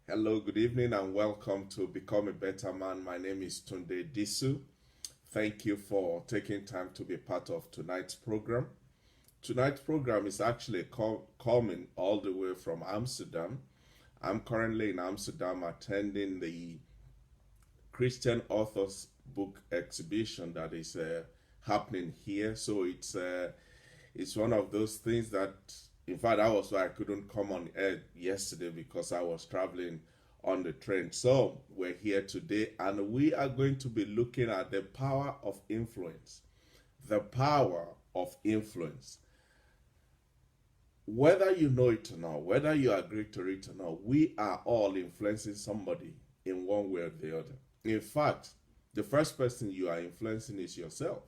Hello, good evening, and welcome to Become a Better Man. My name is Tunde Disu. Thank you for taking time to be part of tonight's program. Tonight's program is actually coming all the way from Amsterdam. I'm currently in Amsterdam attending the Christian Authors Book Exhibition that is happening here. So it's one of those things that, in fact, that was why I couldn't come on air yesterday because I was traveling on the train. So we're here today and we are going to be looking at the power of influence. The power of influence. Whether you know it or not, whether you agree to it or not, we are all influencing somebody in one way or the other. In fact, the first person you are influencing is yourself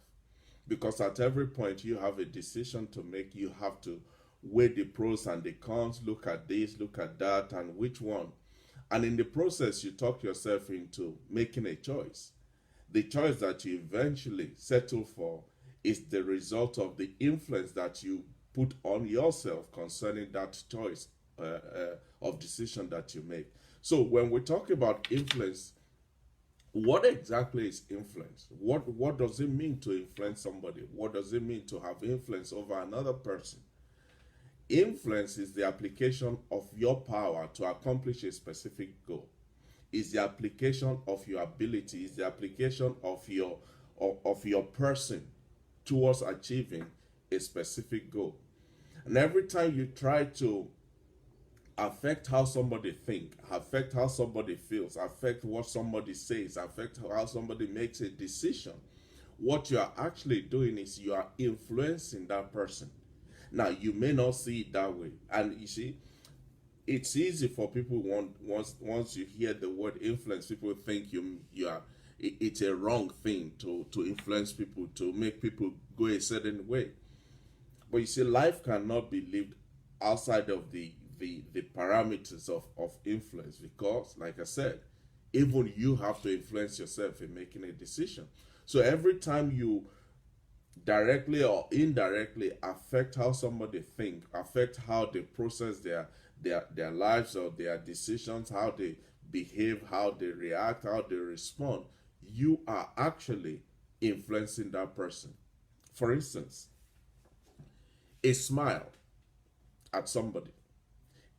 because at every point you have a decision to make. You have to weigh the pros and the cons, look at this, look at that, and which one. And in the process, you talk yourself into making a choice. The choice that you eventually settle for is the result of the influence that you put on yourself concerning that choice of decision that you make. So when we talk about influence, what exactly is influence? What does it mean to influence somebody? What does it mean to have influence over another person? Influence is the application of your power to accomplish a specific goal. Is the application of your ability, is the application of your person towards achieving a specific goal. And every time you try to affect how somebody think, affect how somebody feels, affect what somebody says, affect how somebody makes a decision, what you are actually doing is you are influencing that person. Now you may not see it that way, and you see, it's easy for people once you hear the word influence, people think you are it's a wrong thing to influence people, to make people go a certain way. But you see, life cannot be lived outside of the parameters of influence because, like I said, even you have to influence yourself in making a decision. So every time you directly or indirectly affect how somebody think, affect how they process their lives or their decisions, how they behave, how they react, how they respond, you are actually influencing that person. For instance, a smile at somebody,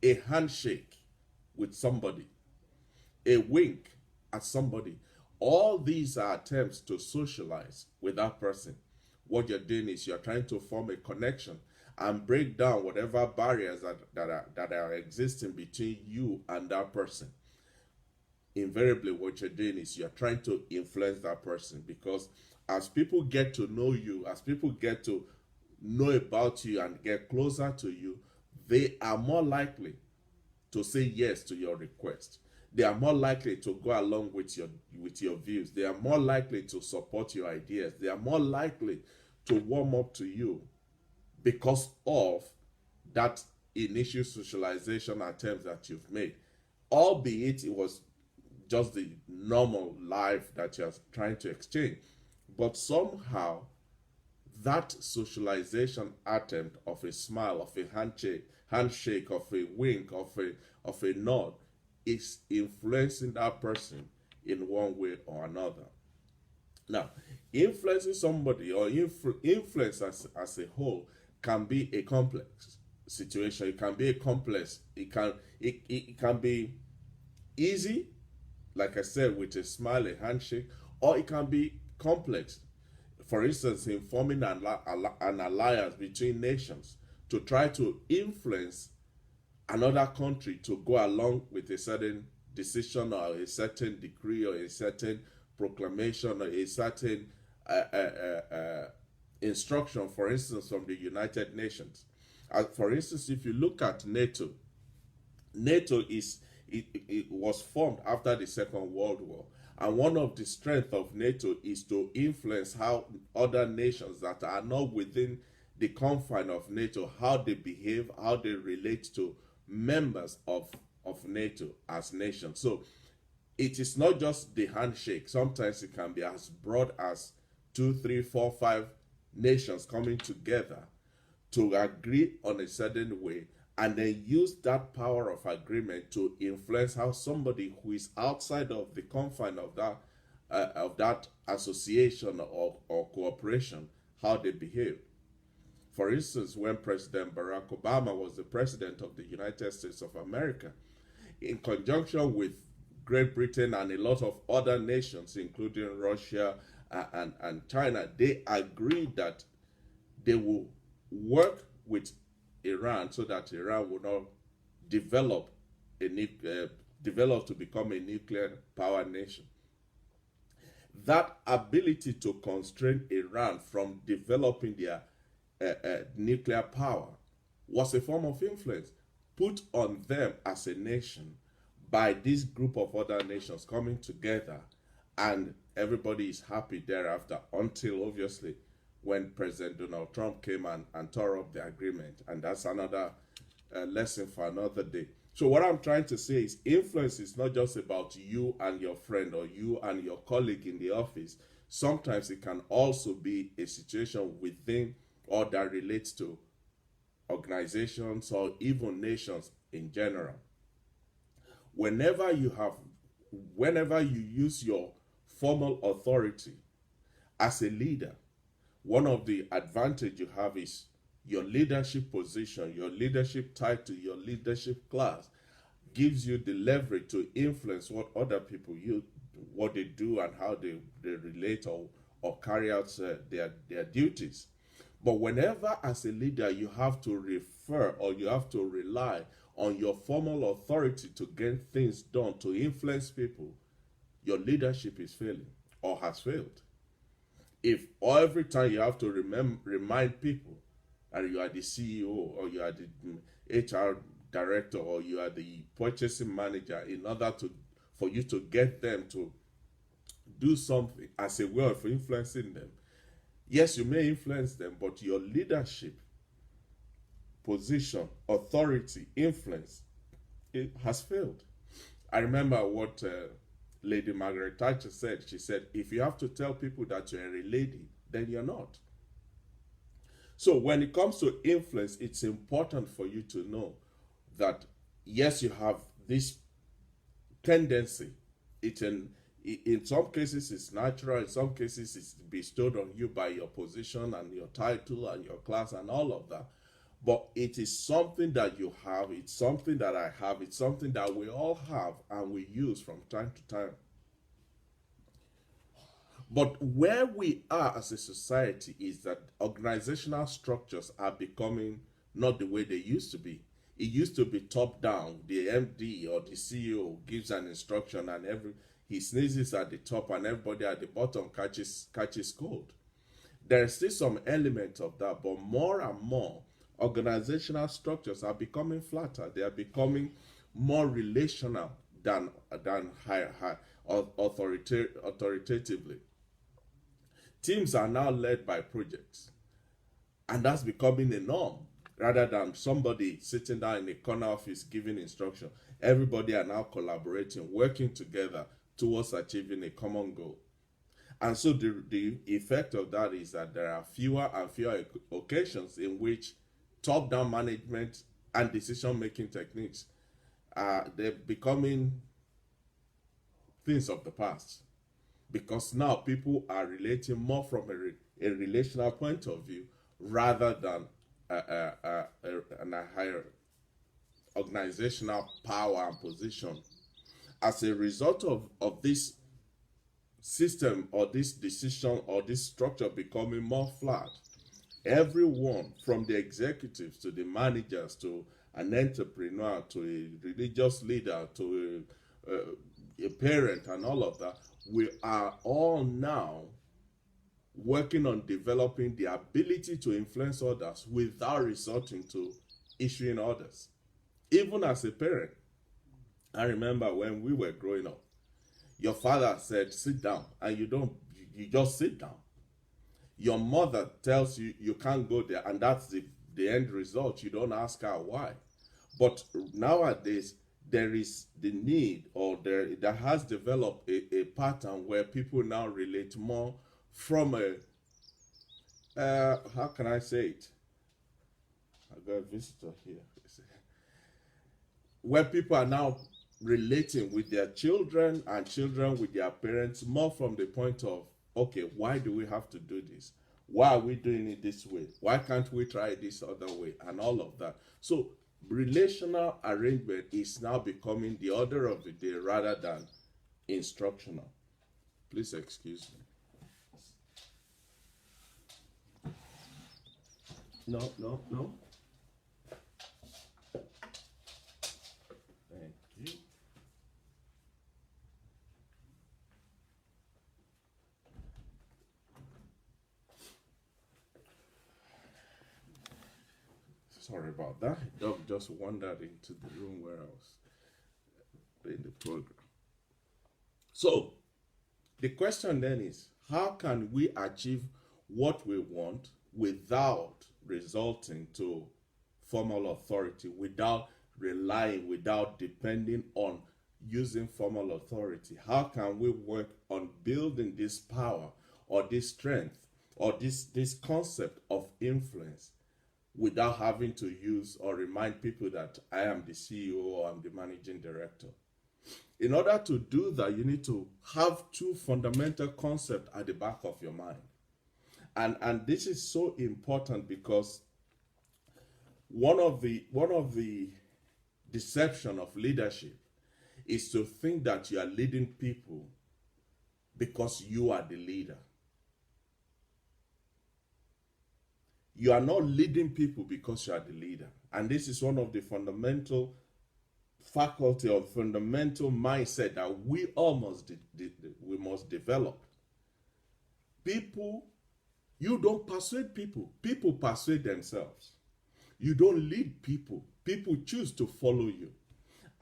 a handshake with somebody, a wink at somebody. All these are attempts to socialize with that person. What you're doing is you're trying to form a connection and break down whatever barriers that are existing between you and that person. Invariably, what you're doing is you're trying to influence that person because as people get to know you, as people get to know about you and get closer to you, they are more likely to say yes to your request. They are more likely to go along with your views. They are more likely to support your ideas. They are more likely to warm up to you because of that initial socialization attempt that you've made, albeit it was just the normal life that you're trying to exchange. But somehow that socialization attempt of a smile, of a handshake, of a wink, of a nod is influencing that person in one way or another. Now, influencing somebody or influence as a whole can be a complex situation. It can be a complex. It can be easy, like I said, with a smile, a handshake, or it can be complex. For instance, in forming an alliance between nations to try to influence another country to go along with a certain decision or a certain decree or a certain proclamation or a certain instruction, for instance, from the United Nations. For instance, if you look at NATO, it was formed after the Second World War. And one of the strengths of NATO is to influence how other nations that are not within the confine of NATO, how they behave, how they relate to members of NATO as nations. So it is not just the handshake. Sometimes it can be as broad as two, three, four, five nations coming together to agree on a certain way and then use that power of agreement to influence how somebody who is outside of the confine of that association or cooperation, how they behave. For instance, when President Barack Obama was the president of the United States of America, in conjunction with Great Britain and a lot of other nations, including Russia and China, they agreed that they will work with Iran so that Iran will not develop develop to become a nuclear power nation. That ability to constrain Iran from developing their nuclear power was a form of influence put on them as a nation by this group of other nations coming together, and everybody is happy thereafter, until obviously when President Donald Trump came and tore up the agreement. And that's another lesson for another day. So what I'm trying to say is influence is not just about you and your friend or you and your colleague in the office. Sometimes it can also be a situation within or that relates to organizations or even nations in general. Whenever you use your formal authority as a leader, one of the advantage you have is your leadership position, your leadership title, your leadership class gives you the leverage to influence what other people what they do and how they relate or carry out their duties. But whenever as a leader you have to refer or you have to rely on your formal authority to get things done, to influence people, your leadership is failing or has failed. If every time you have to remind people that you are the CEO or you are the HR director or you are the purchasing manager in order for you to get them to do something as a way of influencing them, yes, you may influence them, but your leadership position, authority, influence, it has failed. I remember what Lady Margaret Thatcher said. She said, if you have to tell people that you're a lady, then you're not. So when it comes to influence, it's important for you to know that yes, you have this tendency. In some cases it's natural, in some cases it's bestowed on you by your position and your title and your class and all of that. But it is something that you have, it's something that I have, it's something that we all have and we use from time to time. But where we are as a society is that organizational structures are becoming not the way they used to be. It used to be top down. The MD or the CEO gives an instruction and he sneezes at the top and everybody at the bottom catches cold. There's still some element of that, but more and more organizational structures are becoming flatter. They are becoming more relational than higher authoritatively. Teams are now led by projects, and that's becoming a norm rather than somebody sitting down in a corner office giving instruction. Everybody are now collaborating, working together towards achieving a common goal. And so the effect of that is that there are fewer and fewer occasions in which top-down management and decision-making techniques they're becoming things of the past, because now people are relating more from a relational point of view rather than a higher organizational power and position. As a result of this system or this decision or this structure becoming more flat, everyone from the executives to the managers to an entrepreneur to a religious leader to a parent and all of that, we are all now working on developing the ability to influence others without resorting to issuing orders. Even as a parent, I remember when we were growing up, your father said, sit down, and you just sit down. Your mother tells you you can't go there, and that's the end result. You don't ask her why. But nowadays, there is the need, or there has developed a pattern where people now relate more from how can I say it? I got a visitor here. where people are now relating with their children and children with their parents more from the point of, okay, why do we have to do this? Why are we doing it this way? Why can't we try it this other way? And all of that. So relational arrangement is now becoming the order of the day rather than instructional. Please excuse me. No, no, no. Thank you. Sorry about that. Dog just wandered into the room where I was in the program. So, the question then is, how can we achieve what we want without resulting to formal authority, without relying, without depending on using formal authority? How can we work on building this power or this strength or this concept of influence without having to use or remind people that I am the CEO or I'm the managing director? In order to do that, you need to have two fundamental concepts at the back of your mind. And this is so important because one of the deception of leadership is to think that you are leading people because you are the leader. You are not leading people because you are the leader. And this is one of the fundamental faculty or fundamental mindset that we all must develop. People, you don't persuade people. People persuade themselves. You don't lead people. People choose to follow you.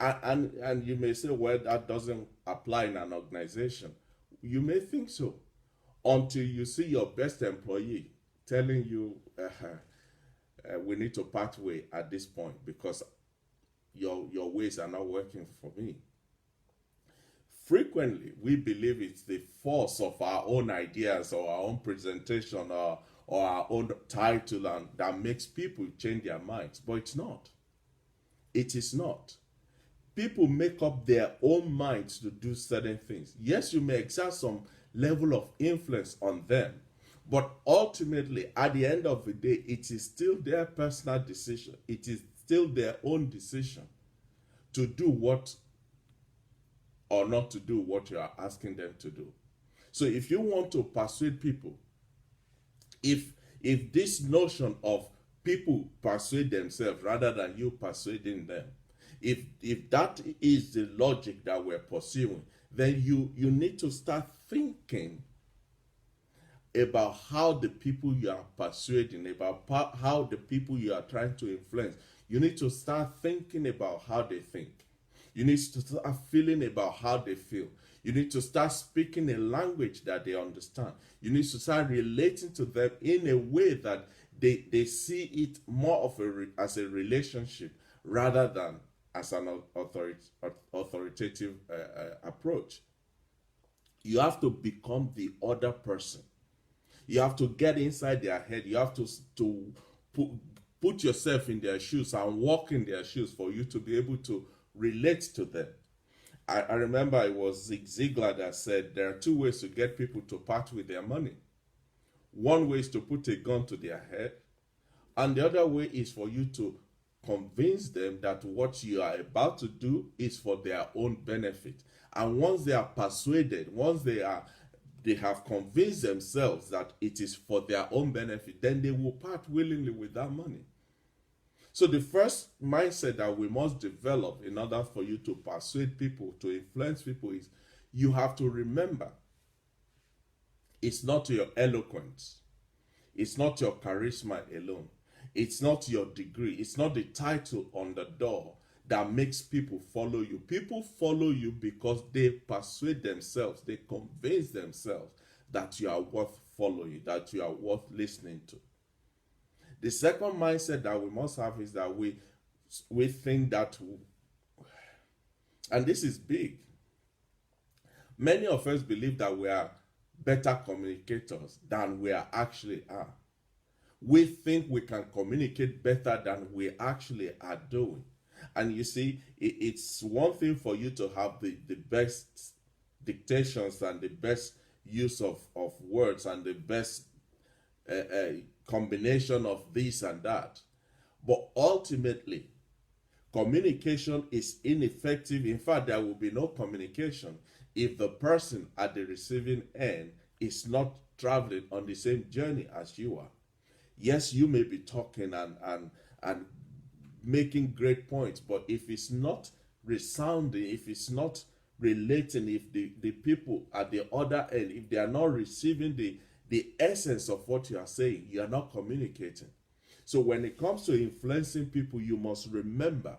And you may say, well, that doesn't apply in an organization. You may think so until you see your best employee telling you, we need to part way at this point because your ways are not working for me. Frequently, we believe it's the force of our own ideas or our own presentation or our own title and that makes people change their minds, but it's not. It is not. People make up their own minds to do certain things. Yes, you may exert some level of influence on them, but ultimately, at the end of the day, it is still their personal decision. It is still their own decision to do what or not to do what you are asking them to do. So if you want to persuade people, if this notion of people persuade themselves rather than you persuading them, if that is the logic that we're pursuing, then you need to start thinking about how the people you are persuading, about how the people you are trying to influence, you need to start thinking about how they think. You need to start feeling about how they feel. You need to start speaking a language that they understand. You need to start relating to them in a way that they see it more of as a relationship rather than as an authoritative approach. You have to become the other person. You have to get inside their head. You have to put yourself in their shoes and walk in their shoes for you to be able to relate to them. I remember it was Zig Ziglar that said there are two ways to get people to part with their money. One way is to put a gun to their head, and the other way is for you to convince them that what you are about to do is for their own benefit. And once they are persuaded, once they have convinced themselves that it is for their own benefit, then they will part willingly with that money. So the first mindset that we must develop in order for you to persuade people, to influence people, is you have to remember it's not your eloquence, it's not your charisma alone, it's not your degree, it's not the title on the door that makes people follow you. People follow you because they persuade themselves, they convince themselves that you are worth following, that you are worth listening to. The second mindset that we must have is that we think that, and this is big, many of us believe that we are better communicators than we actually are. We think we can communicate better than we actually are doing. And you see, it's one thing for you to have the best dictations and the best use of words and the best combination of this and that. But ultimately, communication is ineffective. In fact, there will be no communication if the person at the receiving end is not traveling on the same journey as you are. Yes, you may be talking and making great points, but if it's not resounding, if it's not relating, if the people at the other end, if they are not receiving the essence of what you are saying, you are not communicating. So when it comes to influencing people, you must remember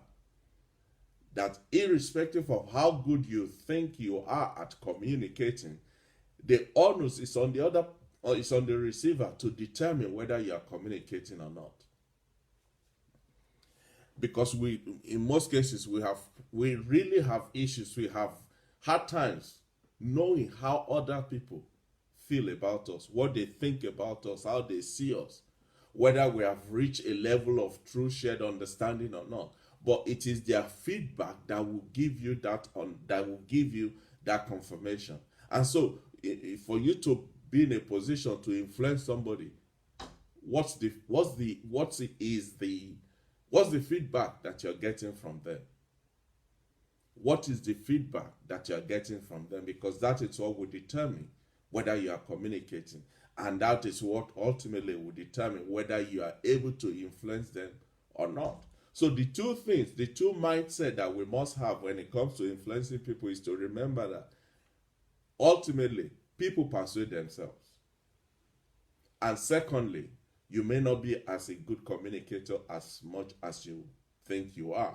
that irrespective of how good you think you are at communicating, the onus is on the other, or it's on the receiver to determine whether you are communicating or not. Because in most cases, we really have issues. We have hard times knowing how other people feel about us, what they think about us, how they see us, whether we have reached a level of true shared understanding or not. But it is their feedback that will give you that confirmation. And so, for you to be in a position to influence somebody, what's the feedback that you're getting from them? What is the feedback that you're getting from them? Because that is what will determine whether you are communicating. And that is what ultimately will determine whether you are able to influence them or not. So the two things, the two mindset that we must have when it comes to influencing people is to remember that ultimately people persuade themselves. And secondly, you may not be as a good communicator as much as you think you are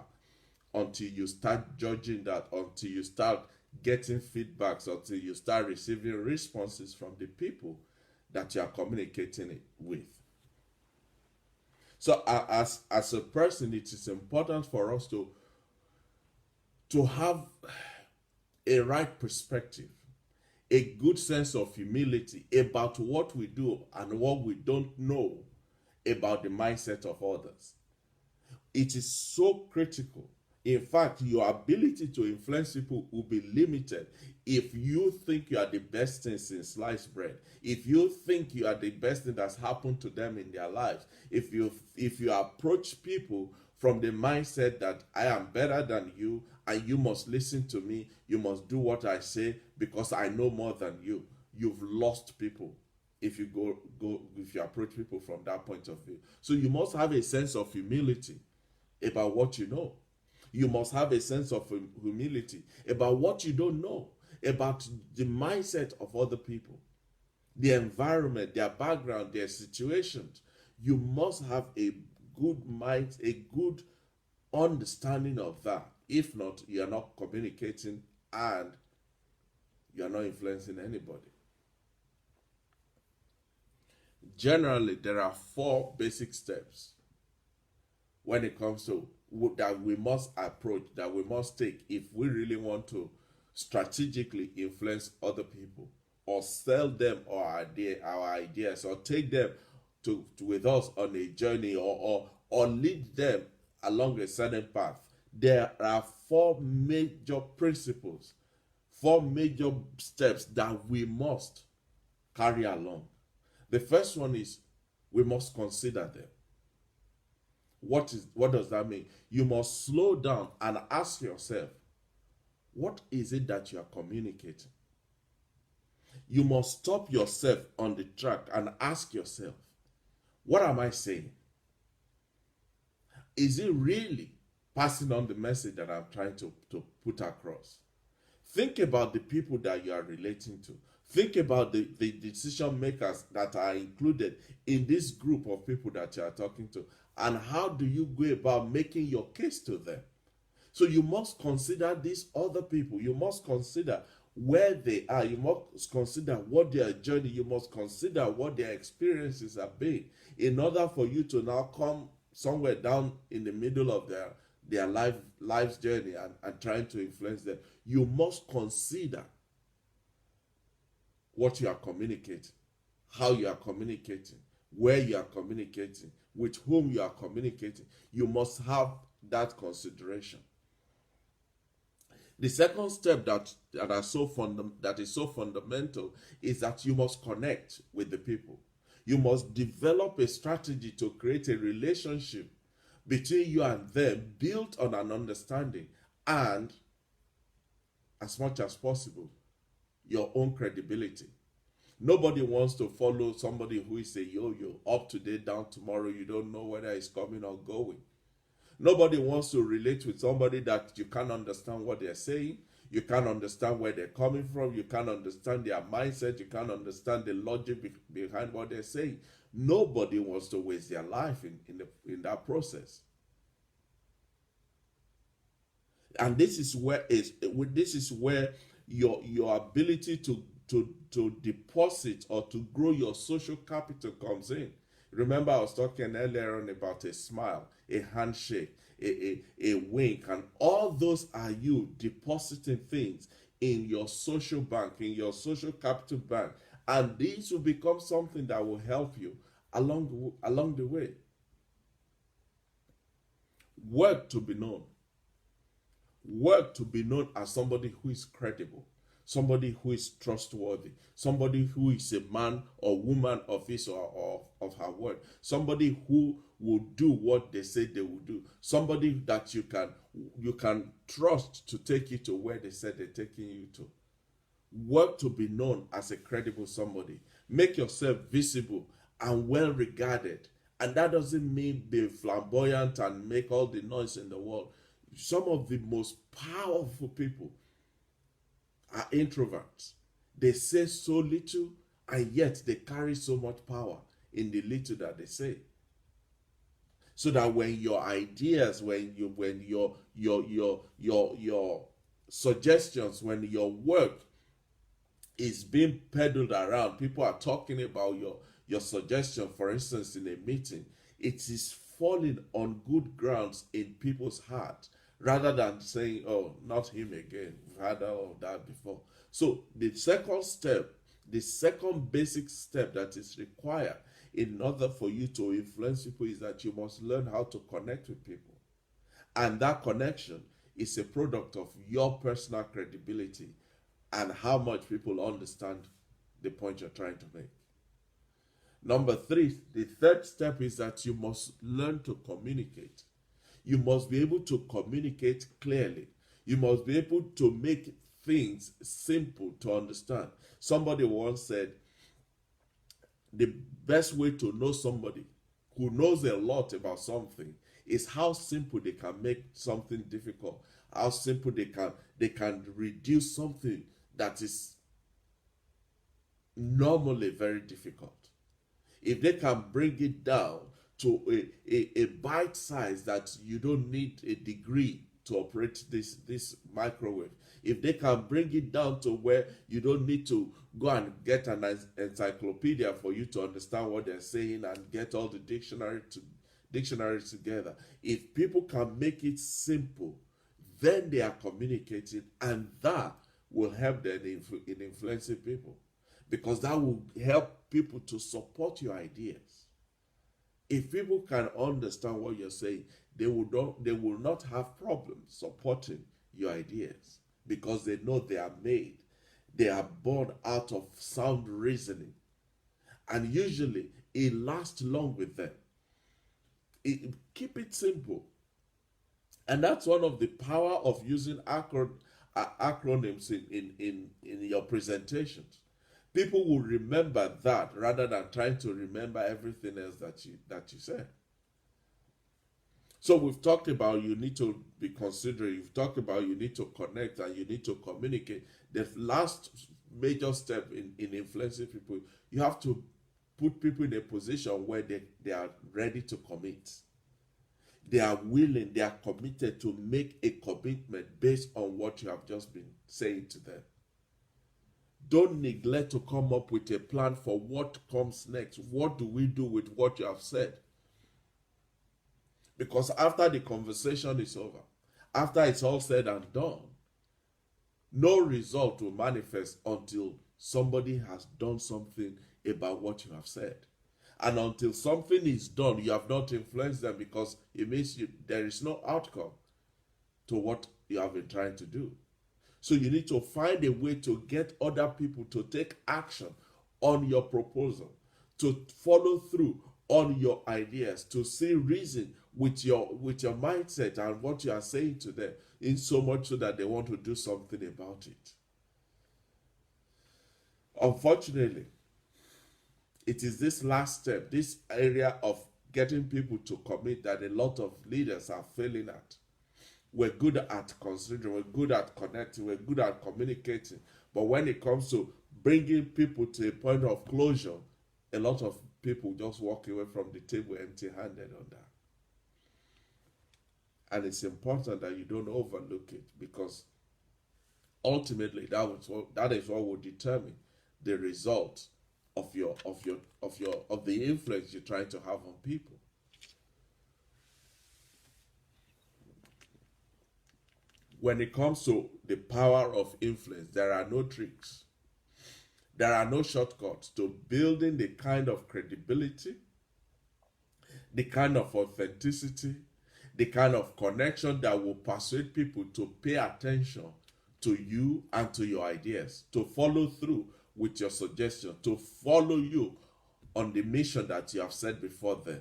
until you start judging that, until you start getting feedbacks, until you start receiving responses from the people that you are communicating it with. So as a person, it is important for us to have a right perspective, a good sense of humility about what we do and what we don't know about the mindset of others. It is so critical. In fact, your ability to influence people will be limited if you think you are the best thing since sliced bread. If you think you are the best thing that's happened to them in their lives. If you approach people from the mindset that I am better than you and you must listen to me, you must do what I say because I know more than you. You've lost people if you if you approach people from that point of view. So you must have a sense of humility about what you know. You must have a sense of humility about what you don't know, about the mindset of other people, the environment, their background, their situations. You must have a good mind, a good understanding of that. If not, you are not communicating and you are not influencing anybody. Generally, there are 4 basic steps when it comes to that we must approach, that we must take if we really want to strategically influence other people or sell them our ideas or take them with us on a journey or lead them along a certain path. There are 4 major principles, 4 major steps that we must carry along. The first one is we must consider them. What does that mean? You must slow down and ask yourself, what is it that you are communicating? You must stop yourself on the track and ask yourself, what am I saying? Is it really passing on the message that I'm trying to put across? Think about the people that you are relating to. Think about the decision makers that are included in this group of people that you are talking to. And how do you go about making your case to them? So you must consider these other people. You must consider where they are. You must consider what their journey. You must consider what their experiences have been in order for you to now come somewhere down in the middle of their life's journey and trying to influence them. You must consider what you are communicating, how you are communicating, where you are communicating, with whom you are communicating. You must have that consideration. The second step that is so fundamental is that you must connect with the people. You must develop a strategy to create a relationship between you and them built on an understanding and, as much as possible, your own credibility. Nobody wants to follow somebody who is a yo-yo, up today, down tomorrow. You don't know whether it's coming or going. Nobody wants to relate with somebody that you can't understand what they're saying. You can't understand where they're coming from. You can't understand their mindset. You can't understand the logic behind what they're saying. Nobody wants to waste their life in that process. And this is where your ability to deposit or to grow your social capital comes in. Remember, I was talking earlier on about a smile, a handshake, a wink, and all those are you depositing things in your social bank, in your social capital bank, and these will become something that will help you along the way. Work to be known. Work to be known as somebody who is credible, somebody who is trustworthy, somebody who is a man or woman of his or of her word, somebody who will do what they say they will do, somebody that you can trust to take you to where they said they're taking you to. Work to be known as a credible somebody. Make yourself visible and well regarded. And that doesn't mean be flamboyant and make all the noise in the world. Some of the most powerful people are introverts. They say so little, and yet they carry so much power in the little that they say. So that when your ideas, when your suggestions, when your work is being peddled around, people are talking about your suggestion, for instance, in a meeting, it is falling on good grounds in people's hearts, rather than saying, oh, not him again. We've had all of that before. So the second step, the second basic step that is required in order for you to influence people is that you must learn how to connect with people. And that connection is a product of your personal credibility and how much people understand the point you're trying to make. Number three, the third step is that you must learn to communicate. You must be able to communicate clearly. You must be able to make things simple to understand. Somebody once said, the best way to know somebody who knows a lot about something is how simple they can make something difficult, how simple they can reduce something that is normally very difficult. If they can bring it down to a bite size that you don't need a degree to operate this microwave, if they can bring it down to where you don't need to go and get an encyclopedia for you to understand what they're saying and get all the dictionaries together, if people can make it simple, then they are communicating, and that will help them in influencing people, because that will help people to support your ideas. If people can understand what you're saying, they will not have problems supporting your ideas, because they know they are born out of sound reasoning, and usually it lasts long with them. Keep it simple, and that's one of the power of using acronyms in your presentations. People will remember that rather than trying to remember everything else that you said. So we've talked about you need to be considerate. You've talked about you need to connect and you need to communicate. The last major step in influencing people, you have to put people in a position where they are ready to commit. They are willing, they are committed to make a commitment based on what you have just been saying to them. Don't neglect to come up with a plan for what comes next. What do we do with what you have said? Because after the conversation is over, after it's all said and done, no result will manifest until somebody has done something about what you have said. And until something is done, you have not influenced them, because it means there is no outcome to what you have been trying to do. So you need to find a way to get other people to take action on your proposal, to follow through on your ideas, to see reason with your mindset and what you are saying to them, in so much so that they want to do something about it. Unfortunately, it is this last step, this area of getting people to commit, that a lot of leaders are failing at. We're good at considering, we're good at connecting, we're good at communicating. But when it comes to bringing people to a point of closure, a lot of people just walk away from the table empty-handed on that. And it's important that you don't overlook it, because ultimately that is what will determine the result of the influence you're trying to have on people. When it comes to the power of influence, there are no tricks. There are no shortcuts to building the kind of credibility, the kind of authenticity, the kind of connection that will persuade people to pay attention to you and to your ideas, to follow through with your suggestion, to follow you on the mission that you have set before them.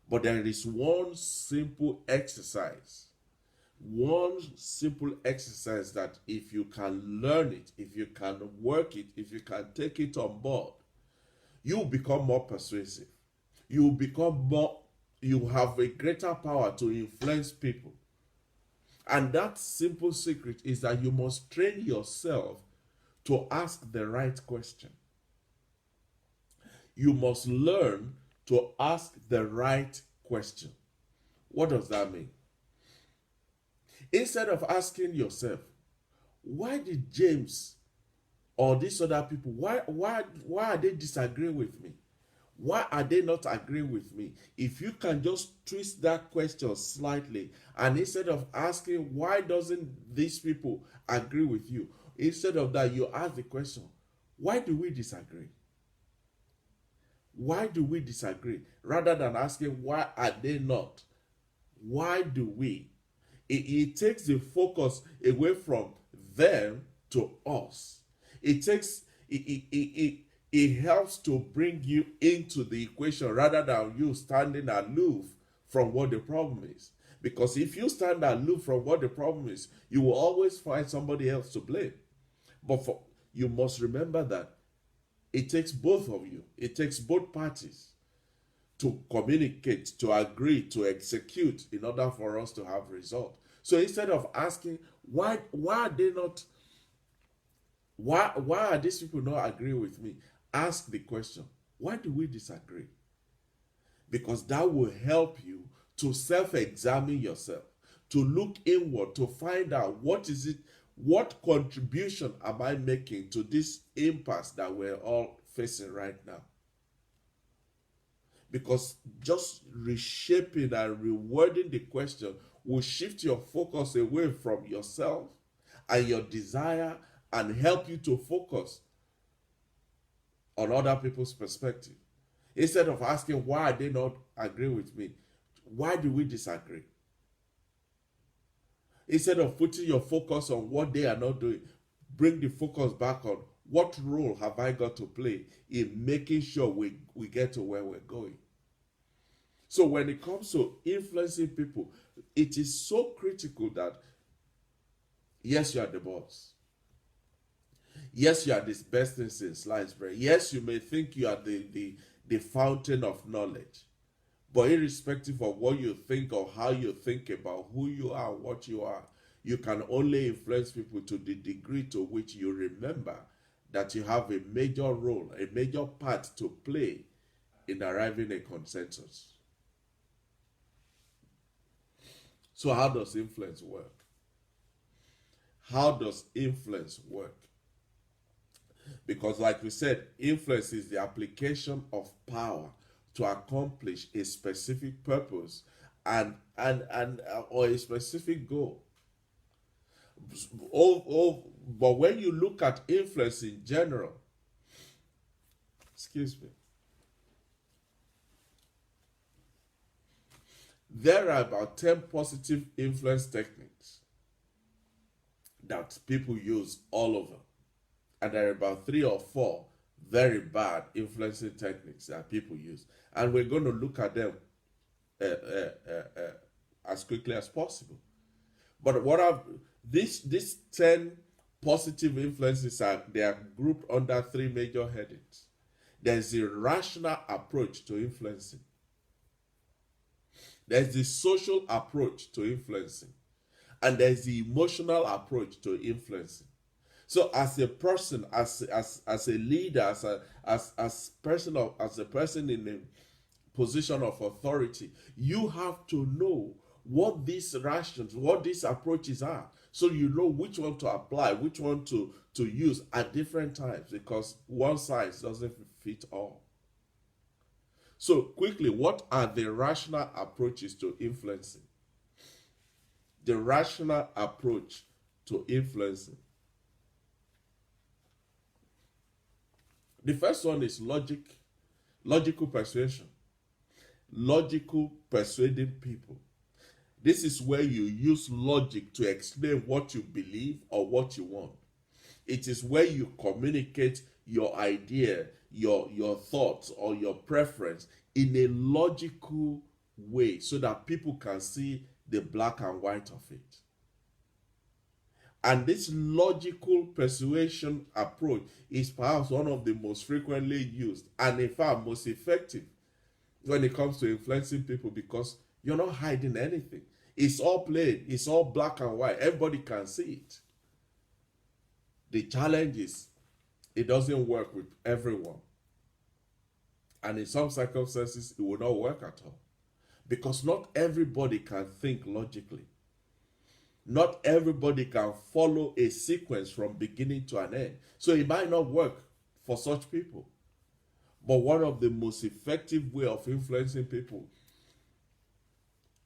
But there is one simple exercise that if you can learn it, if you can work it, if you can take it on board, you become more persuasive. You have a greater power to influence people. And that simple secret is that you must train yourself to ask the right question. You must learn to ask the right question. What does that mean? Instead of asking yourself, why did James or these other people, why are they disagreeing with me? Why are they not agreeing with me? If you can just twist that question slightly, and instead of asking, why doesn't these people agree with you? Instead of that, you ask the question, why do we disagree? Why do we disagree? Rather than asking, why are they not? Why do we? It takes the focus away from them to us. It helps to bring you into the equation rather than you standing aloof from what the problem is. Because if you stand aloof from what the problem is, you will always find somebody else to blame. But you must remember that it takes both of you. It takes both parties to communicate, to agree, to execute in order for us to have result. So instead of asking why are these people not agreeing with me, ask the question, why do we disagree? Because that will help you to self-examine yourself, to look inward, to find out what contribution am I making to this impasse that we're all facing right now. Because just reshaping and rewording the question will shift your focus away from yourself and your desire and help you to focus on other people's perspective. Instead of asking, why are they not agreeing with me? Why do we disagree? Instead of putting your focus on what they are not doing, bring the focus back on what role have I got to play in making sure we get to where we're going. So when it comes to influencing people, it is so critical that, yes, you are the boss. Yes, you are the best thing since sliced bread. Yes, you may think you are the fountain of knowledge. But irrespective of what you think or how you think about who you are, what you are, you can only influence people to the degree to which you remember that you have a major role, a major part to play in arriving at a consensus. So how does influence work? How does influence work? Because like we said, influence is the application of power to accomplish a specific purpose and or a specific goal. But when you look at influence in general, excuse me, There are about 10 positive influence techniques that people use all over. And there are about 3 or 4 very bad influencing techniques that people use. And we're going to look at them as quickly as possible. But these 10 positive influences they are grouped under 3 major headings. There's the rational approach to influencing. There's the social approach to influencing. And there's the emotional approach to influencing. So as a person, as a leader, as a person in a position of authority, you have to know what these rations, what these approaches are, so you know which one to apply, which one to use at different times, because one size doesn't fit all. So quickly, what are the rational approaches to influencing? The rational approach to influencing. The first one is logical persuasion. Logical persuading people. This is where you use logic to explain what you believe or what you want. It is where you communicate your idea, your thoughts, or your preference in a logical way so that people can see the black and white of it. And this logical persuasion approach is perhaps one of the most frequently used and in fact most effective when it comes to influencing people, because you're not hiding anything. It's all plain, it's all black and white. Everybody can see it. The challenge is it doesn't work with everyone. And in some circumstances, it will not work at all. Because not everybody can think logically. Not everybody can follow a sequence from beginning to an end. So it might not work for such people. But one of the most effective way of influencing people,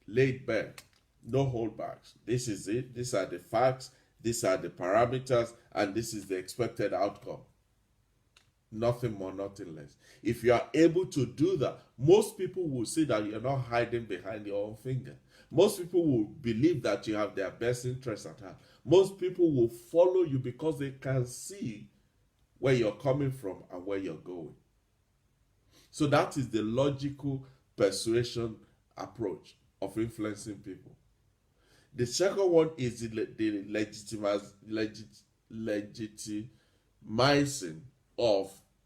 laid back, no holdbacks. This is it. These are the facts. These are the parameters. And this is the expected outcome. Nothing more, nothing less. If you are able to do that, most people will see that you're not hiding behind your own finger. Most people will believe that you have their best interests at heart. Most people will follow you because they can see where you're coming from and where you're going. So that is the logical persuasion approach of influencing people. The second one is the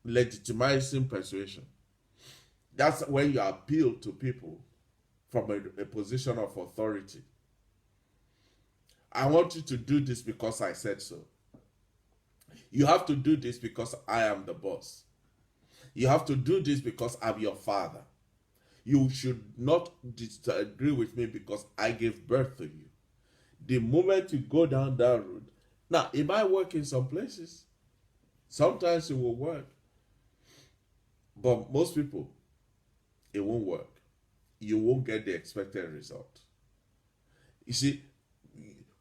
legitimizing persuasion. That's when you appeal to people from a position of authority. I want you to do this because I said so. You have to do this because I am the boss. You have to do this because I'm your father. You should not disagree with me because I gave birth to you. The moment you go down that road, now it might work in some places. Sometimes it will work. But most people, it won't work. You won't get the expected result. You see,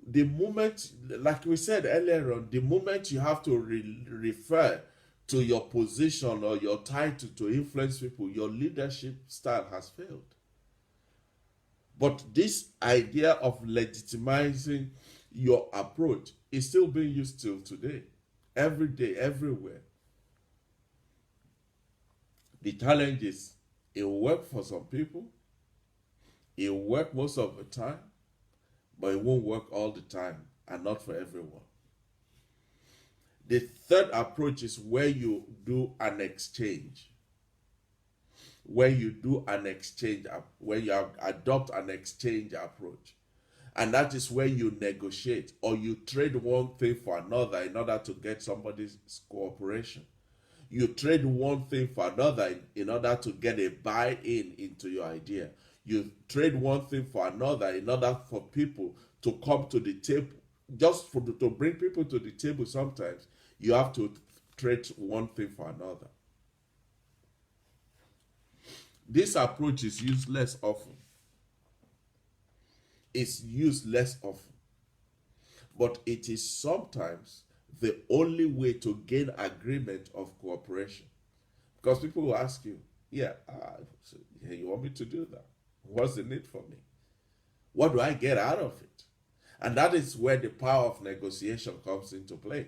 the moment, like we said earlier on, the moment you have to refer to your position or your title to influence people, your leadership style has failed. But this idea of legitimizing your approach is still being used till today, every day, everywhere. The challenge is it will work for some people, it will work most of the time, but it won't work all the time and not for everyone. The third approach is where you do an exchange. When you adopt an exchange approach. And that is where you negotiate or you trade one thing for another in order to get somebody's cooperation. You trade one thing for another in order to get a buy-in into your idea. You trade one thing for another in order for people to come to the table. To bring people to the table, sometimes you have to trade one thing for another. This approach is used less often. It's used less often. But it is sometimes the only way to gain agreement of cooperation. Because people will ask you, you want me to do that? What's the need for me? What do I get out of it? And that is where the power of negotiation comes into play.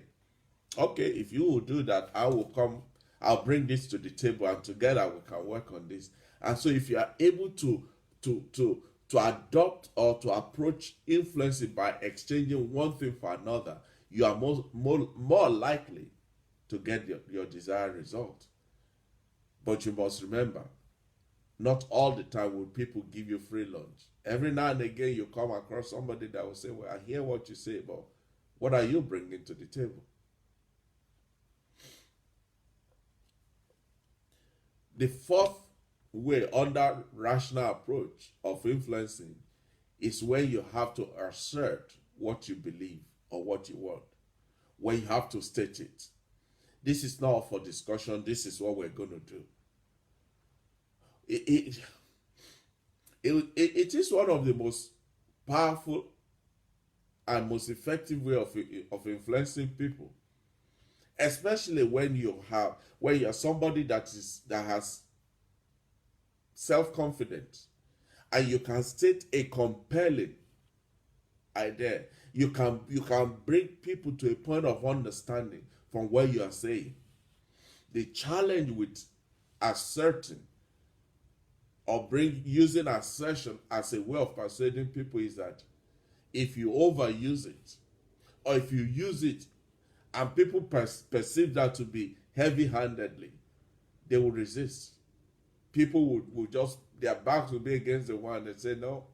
Okay, if you will do that, I'll bring this to the table, and together we can work on this. And so if you are able to adopt or to approach influencing by exchanging one thing for another, you are more likely to get your desired result. But you must remember, not all the time will people give you free lunch. Every now and again, you come across somebody that will say, well, I hear what you say, but what are you bringing to the table? The fourth way under rational approach of influencing is when you have to assert what you believe or what you want, when you have to state it. This is not for discussion. This is what we're going to do. It is one of the most powerful and most effective way of influencing people, especially when you're somebody that has self-confidence, and you can state a compelling idea. You can bring people to a point of understanding from what you are saying. The challenge with asserting or using assertion as a way of persuading people is that if you overuse it, or if you use it and people perceive that to be heavy-handedly, they will resist. People will just, their backs will be against the wall and say, no,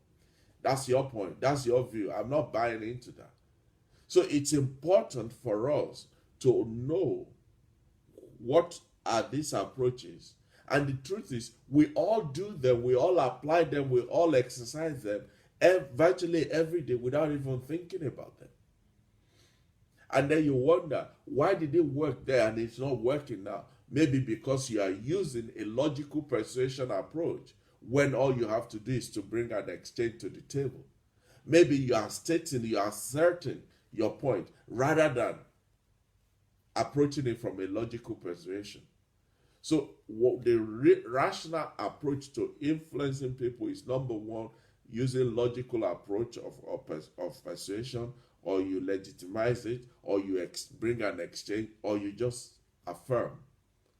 that's your point, that's your view, I'm not buying into that. So it's important for us to know what are these approaches. And the truth is, we all do them, we all apply them, we all exercise them virtually every day without even thinking about them. And then you wonder, why did it work there and it's not working now? Maybe because you are using a logical persuasion approach when all you have to do is to bring an exchange to the table. Maybe you are asserting your point rather than approaching it from a logical persuasion. So the rational approach to influencing people is, number one, using logical approach of persuasion, or you legitimize it, or you bring an exchange, or you just affirm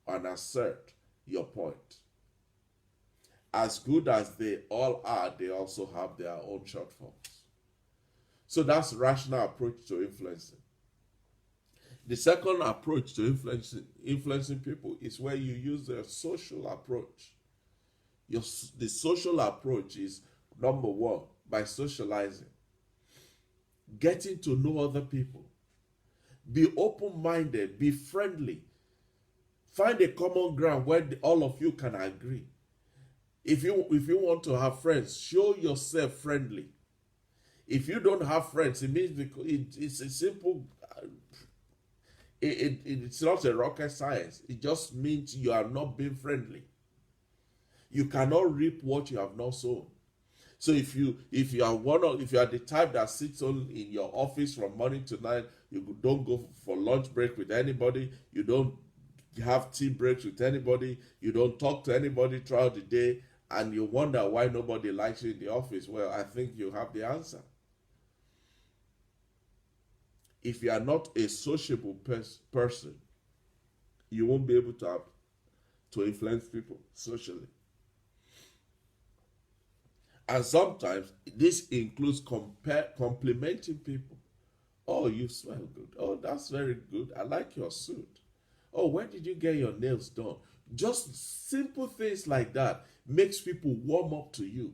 and assert your point. As good as they all are, they also have their own shortfalls. So that's rational approach to influencing. The second approach to influencing people is where you use a social approach. The social approach is, number one, by socializing, getting to know other people, be open-minded, be friendly, find a common ground where all of you can agree. If you want to have friends, show yourself friendly. If you don't have friends, it means it's a simple. It's not a rocket science. It just means you are not being friendly. You cannot reap what you have not sown. So if you are the type that sits in your office from morning to night, you don't go for lunch break with anybody, you don't have tea breaks with anybody, you don't talk to anybody throughout the day, and you wonder why nobody likes you in the office, well, I think you have the answer. If you are not a sociable person, you won't be able to influence people socially. And sometimes this includes complimenting people. Oh, you smell good. Oh, that's very good. I like your suit. Oh, where did you get your nails done? Just simple things like that makes people warm up to you.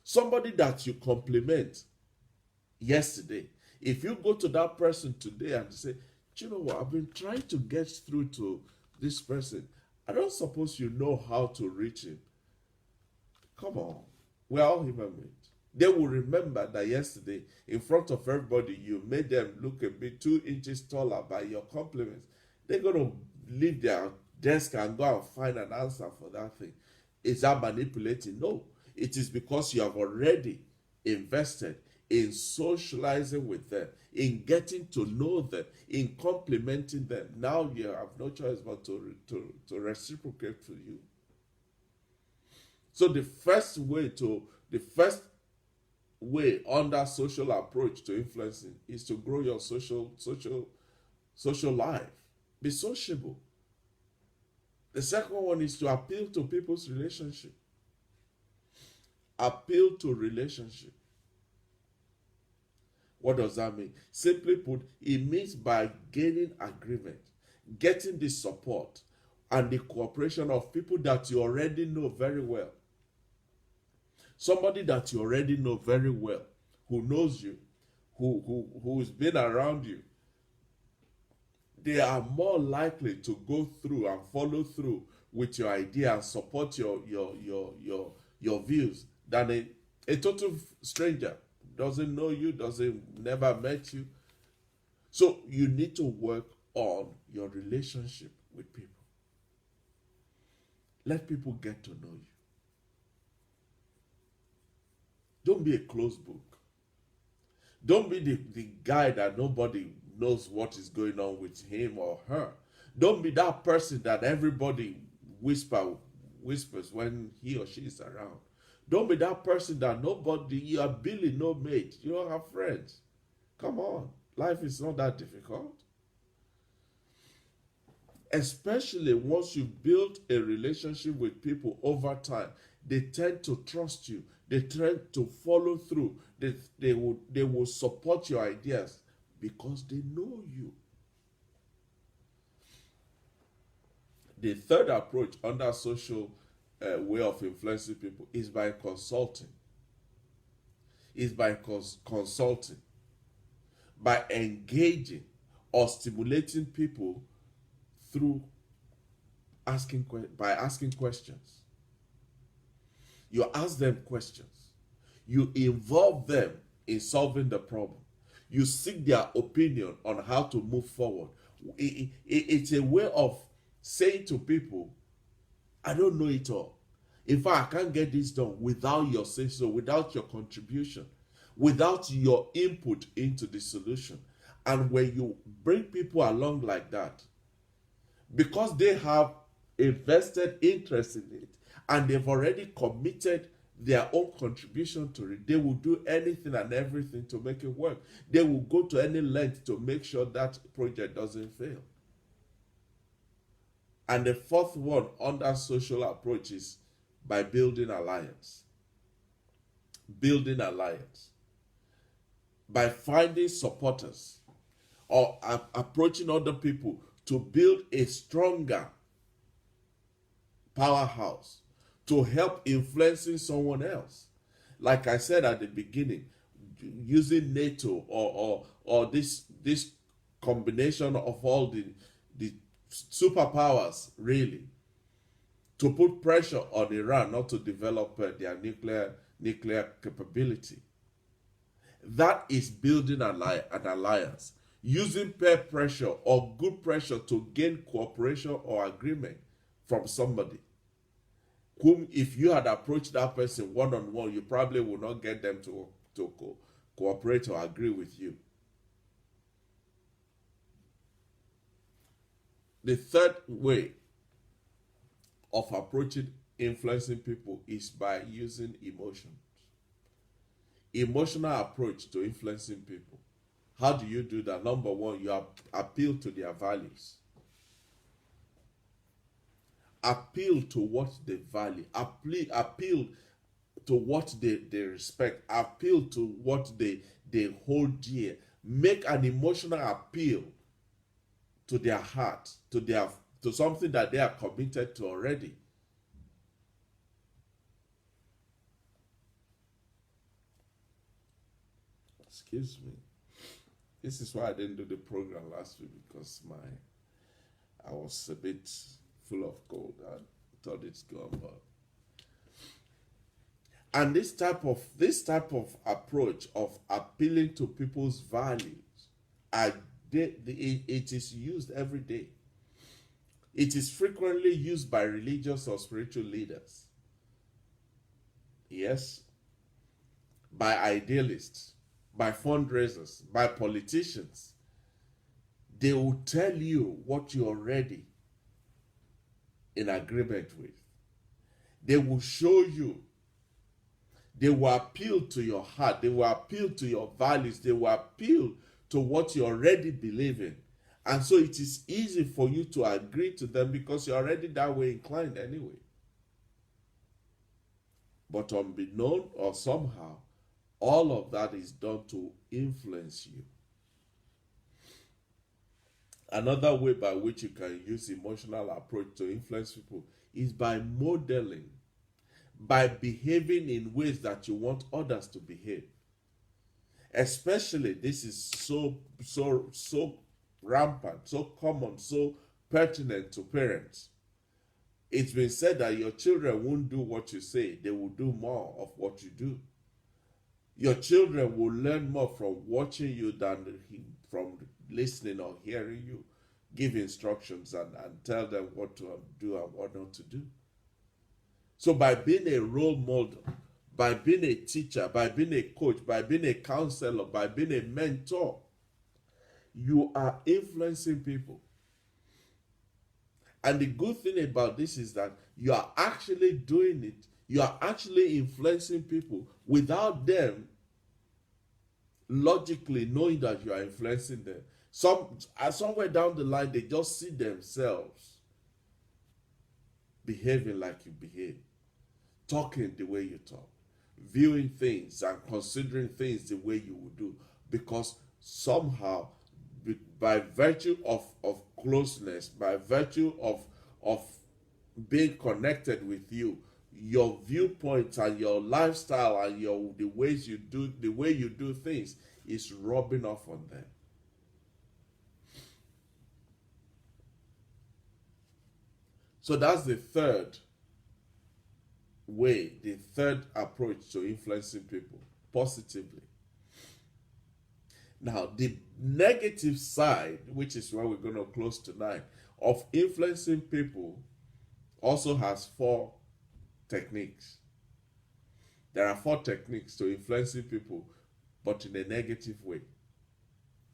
Somebody that you compliment yesterday, if you go to that person today and say, do you know what, I've been trying to get through to this person. I don't suppose you know how to reach him. Come on. We're all human beings. They will remember that yesterday, in front of everybody, you made them look a bit 2 inches taller by your compliments. They're going to leave their desk and go and find an answer for that thing. Is that manipulating? No. It is because you have already invested in socializing with them, in getting to know them, in complimenting them. Now you have no choice but to reciprocate to you. So the first way under social approach to influencing is to grow your social life. Be sociable. The second one is to appeal to people's relationship. Appeal to relationship. What does that mean? Simply put, it means by gaining agreement, getting the support and the cooperation of people that you already know very well. Somebody that you already know very well, who knows you, who's been around you, they are more likely to go through and follow through with your idea and support your views than a total stranger, doesn't know you, doesn't never met you. So you need to work on your relationship with people. Let people get to know you. Don't be a closed book. Don't be the guy that nobody knows what is going on with him or her. Don't be that person that everybody whispers when he or she is around. Don't be that person that nobody, you are barely no mate. You don't have friends. Come on. Life is not that difficult. Especially once you build a relationship with people over time, they tend to trust you. They tend to follow through. They will support your ideas because they know you. The third approach under social way of influencing people is by consulting. Is by consulting, by engaging or stimulating people through asking questions. You ask them questions. You involve them in solving the problem. You seek their opinion on how to move forward. It's a way of saying to people, I don't know it all. In fact, I can't get this done without your say so, without your contribution, without your input into the solution. And when you bring people along like that, because they have a vested interest in it and they've already committed their own contribution to it, they will do anything and everything to make it work. They will go to any length to make sure that project doesn't fail. And the fourth one under social approach is by building alliance. Building alliance. By finding supporters or approaching other people to build a stronger powerhouse to help influencing someone else. Like I said at the beginning, using NATO or this combination of all the superpowers really to put pressure on Iran not to develop their nuclear capability. That is building an alliance, using peer pressure or good pressure to gain cooperation or agreement from somebody whom, if you had approached that person one-on-one, you probably would not get them to cooperate or agree with you. The third way of approaching influencing people is by using emotions. Emotional approach to influencing people. How do you do that? Number one, you appeal to their values. Appeal to what they value. Appeal to what they respect. Appeal to what they hold dear. Make an emotional appeal to their heart, to something that they are committed to already. Excuse me. This is why I didn't do the program last week, because I was a bit full of cold. I thought it's gone, but and this type of approach of appealing to people's values, it is used every day. It is frequently used by religious or spiritual leaders. Yes, by idealists, by fundraisers, by politicians. They will tell you what you're already in agreement with. They will show you They will appeal to your heart. They will appeal to your values. They will appeal to what you already believe in. And so it is easy for you to agree to them because you're already that way inclined anyway. But unbeknown or somehow, all of that is done to influence you. Another way by which you can use emotional approach to influence people is by modeling, by behaving in ways that you want others to behave. Especially, this is so rampant, so common, so pertinent to parents. It's been said that your children won't do what you say, they will do more of what you do. Your children will learn more from watching you than from listening or hearing you give instructions and tell them what to do and what not to do. So by being a role model, by being a teacher, by being a coach, by being a counselor, by being a mentor, you are influencing people. And the good thing about this is that you are actually doing it. You are actually influencing people without them logically knowing that you are influencing them. Somewhere down the line, they just see themselves behaving like you behave, talking the way you talk, viewing things and considering things the way you would do, because somehow, by virtue of closeness, by virtue of being connected with you, your viewpoints and your lifestyle and the way you do things is rubbing off on them. So that's the third way, the third approach to influencing people positively. Now, the negative side, which is where we're going to close tonight, of influencing people also has 4 techniques. There are 4 techniques to influencing people, but in a negative way.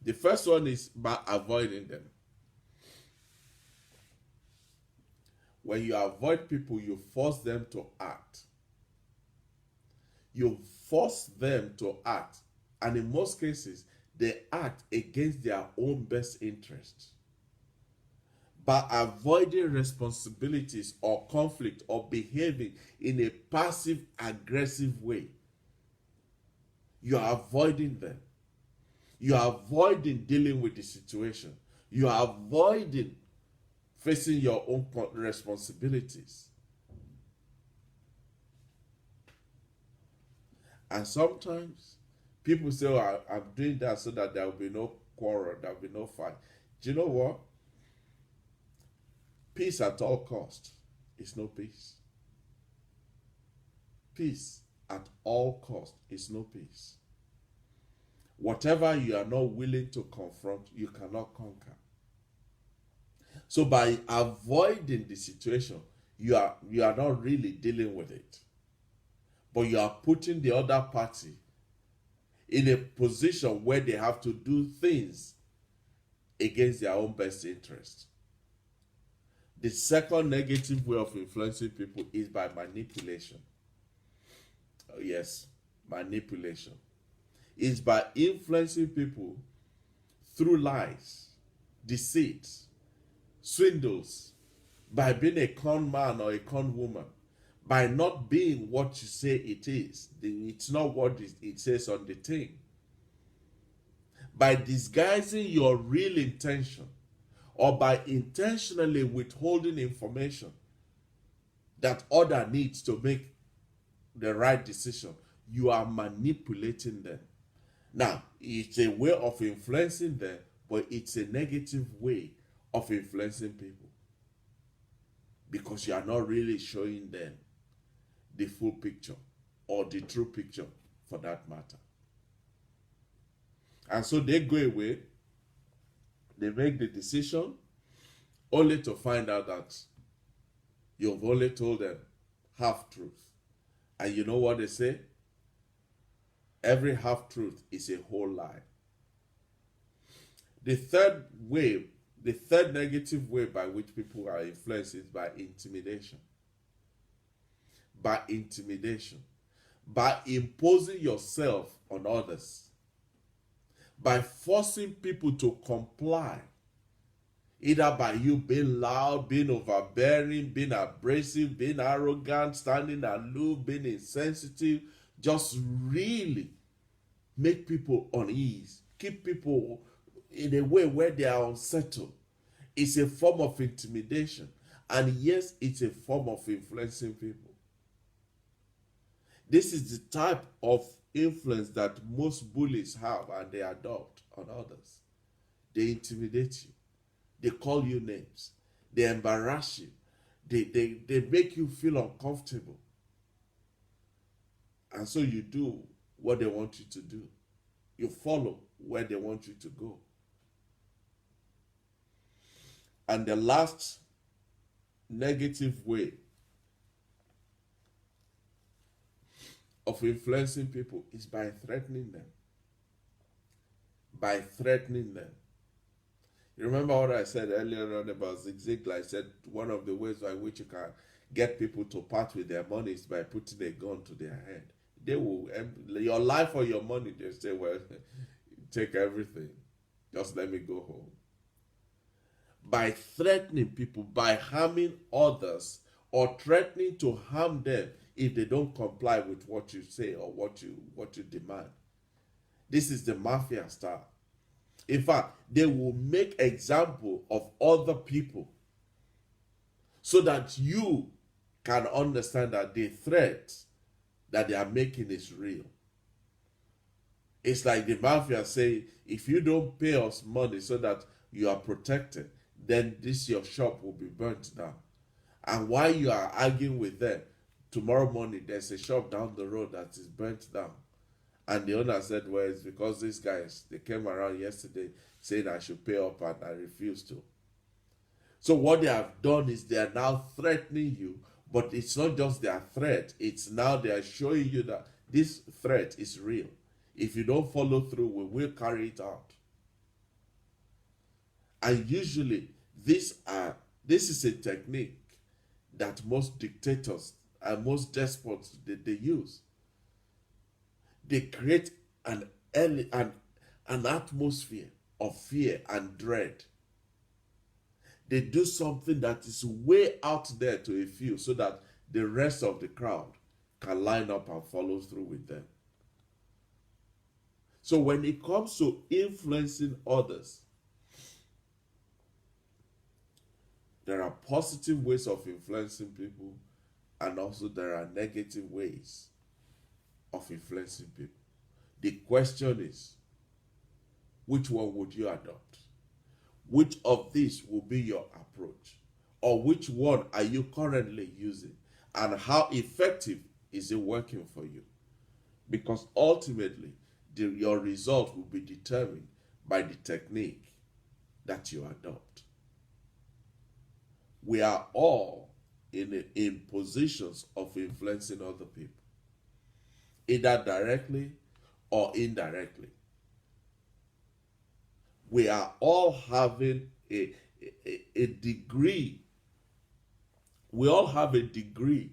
The first one is by avoiding them. When you avoid people, you force them to act. You force them to act, and in most cases, they act against their own best interests. By avoiding responsibilities or conflict or behaving in a passive, aggressive way, you are avoiding them. You are avoiding dealing with the situation. You are avoiding facing your own responsibilities. And sometimes people say, oh, I'm doing that so that there will be no quarrel, there will be no fight. Do you know what? Peace at all cost is no peace. Peace at all cost is no peace. Whatever you are not willing to confront, you cannot conquer. So by avoiding the situation, you are not really dealing with it, but you are putting the other party in a position where they have to do things against their own best interest. The second negative way of influencing people is by manipulation. Yes, manipulation. Is by influencing people through lies, deceit, swindles, by being a con man or a con woman, by not being what you say it is. It's not what it says on the thing. By disguising your real intention, or by intentionally withholding information that other needs to make the right decision, you are manipulating them. Now, it's a way of influencing them, but it's a negative way of influencing people, because you are not really showing them the full picture or the true picture for that matter. And so they go away, they make the decision, only to find out that you've only told them half truth. And you know what they say? Every half truth is a whole lie. The third negative way by which people are influenced is by intimidation. By intimidation. by imposing yourself on others, by forcing people to comply, either by you being loud, being overbearing, being abrasive, being arrogant, standing aloof, being insensitive, just really make people uneasy, keep people in a way where they are unsettled. It's a form of intimidation. And yes, it's a form of influencing people. This is the type of influence that most bullies have and they adopt on others. They intimidate you. They call you names. They embarrass you. They make you feel uncomfortable. And so you do what they want you to do. You follow where they want you to go. And the last negative way of influencing people is by threatening them. By threatening them. You remember what I said earlier on about Zig Ziglar? I said one of the ways by which you can get people to part with their money is by putting a gun to their head. They will, your life or your money, they say, well, take everything. Just let me go home. By threatening people, by harming others, or threatening to harm them if they don't comply with what you say or what you demand. This is the mafia style. In fact, they will make example of other people so that you can understand that the threat that they are making is real. It's like the mafia say, if you don't pay us money so that you are protected, then your shop will be burnt down. And while you are arguing with them, tomorrow morning there's a shop down the road that is burnt down. And the owner said, well, it's because these guys, they came around yesterday saying I should pay up and I refused to. So what they have done is they are now threatening you, but it's not just their threat, it's now they are showing you that this threat is real. If you don't follow through, we will carry it out. And usually this is a technique that most dictators and most despots they use. They create an atmosphere of fear and dread. They do something that is way out there to a few so that the rest of the crowd can line up and follow through with them. So when it comes to influencing others, there are positive ways of influencing people, and also there are negative ways of influencing people. The question is, which one would you adopt? Which of these will be your approach? Or which one are you currently using? And how effective is it working for you? Because ultimately, your result will be determined by the technique that you adopt. We are all in positions of influencing other people, either directly or indirectly. We are all having a degree. We all have a degree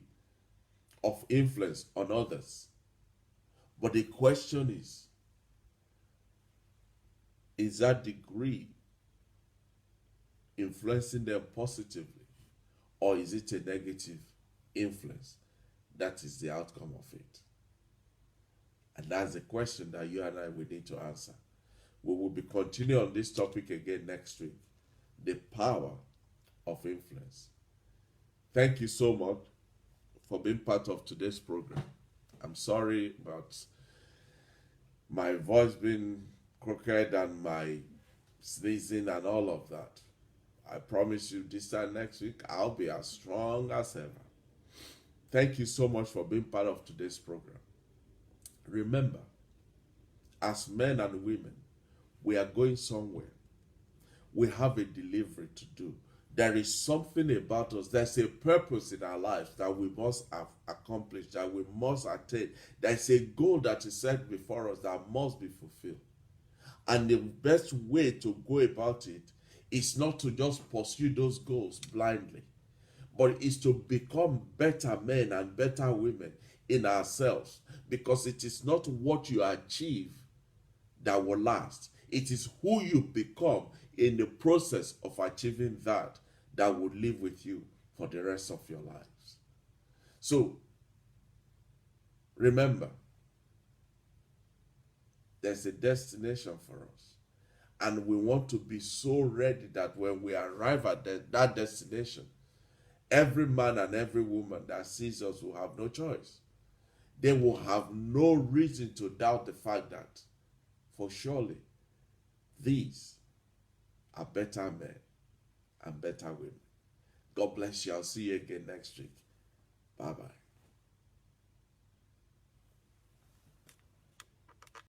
of influence on others. But the question is that degree influencing them positively, or is it a negative influence? That is the outcome of it. And that's the question that you and I will need to answer. We will be continuing on this topic again next week. The power of influence. Thank you so much for being part of today's program. I'm sorry about my voice being crooked and my sneezing and all of that. I promise you this time next week, I'll be as strong as ever. Thank you so much for being part of today's program. Remember, as men and women, we are going somewhere. We have a delivery to do. There is something about us. There's a purpose in our lives that we must have accomplished, that we must attain. There's a goal that is set before us that must be fulfilled. And the best way to go about it is not to just pursue those goals blindly, but is to become better men and better women in ourselves, because it is not what you achieve that will last. It is who you become in the process of achieving that that will live with you for the rest of your lives. So remember, there's a destination for us. And we want to be so ready that when we arrive at that destination, every man and every woman that sees us will have no choice. They will have no reason to doubt the fact that, for surely, these are better men and better women. God bless you. I'll see you again next week. Bye-bye.